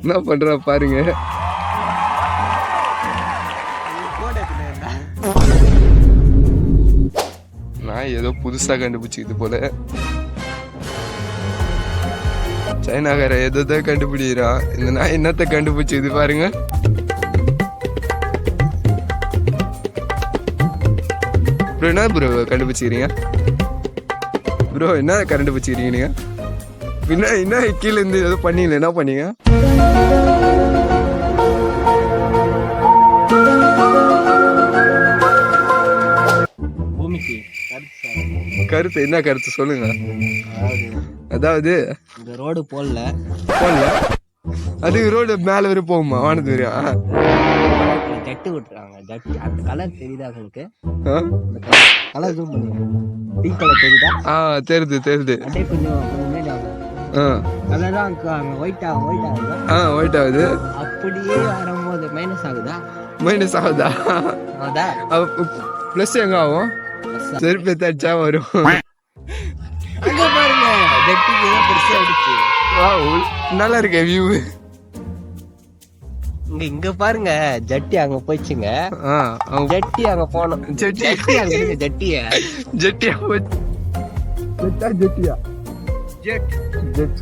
என்ன பண்ற பாருங்க. நான் ஏதோ புதுசா கண்டுபிடிச்சிது போல. சைனாக்கார எதோ கண்டுபிடிக்கிறான். இந்த நாய் என்னத்த கண்டுபிடிச்சிது பாருங்க. ப்ரோ என்ன ப்ரோ கண்டுபிடிச்சிக்கிறீங்க? ப்ரோ என்ன கண்டுபிடிச்சிக்கிறீங்க நீங்க? பின்ன என்ன கீழே இருந்து ஏதோ பண்ணீங்களே, என்ன பண்ணீங்க? கருத்து என்ன கருத்து சொல்லுங்க. அதாவது இந்த ரோடு போடல அது ரோடு மேல வரை போகுமா? வானது வரையா? ஜட்டு விட்டுறாங்க. ஜட்டு அந்த கலர் தெரியுதா உங்களுக்கு? கலர் ஜூம் பண்ணுங்க. பிங்க் கலர் தெரியுதா? தெரியுது தெரியுது. அப்படியே கொஞ்சம் மேல கலரா அங்க ஒயிட் ஆகுது. ஒயிட் ஆகுது. அப்படியே வரும்போது மைனஸ் ஆகுதா? மைனஸ் ஆகுதா? பிளஸ் எங்க ஆகும்? செருப்பு தச்சா வரும். அங்க பாருங்க ஜட்டிக்கு பெருசா அடிச்சு. நல்லா இருக்கே வியூ. இங்க பாருங்க ஜட்டி அங்க போயிடுச்சுங்க. ஜட்டி அங்க போனோம். ஜட்டி அங்க இருக்கு. ஜட்டியா ஜெட் ஜெட்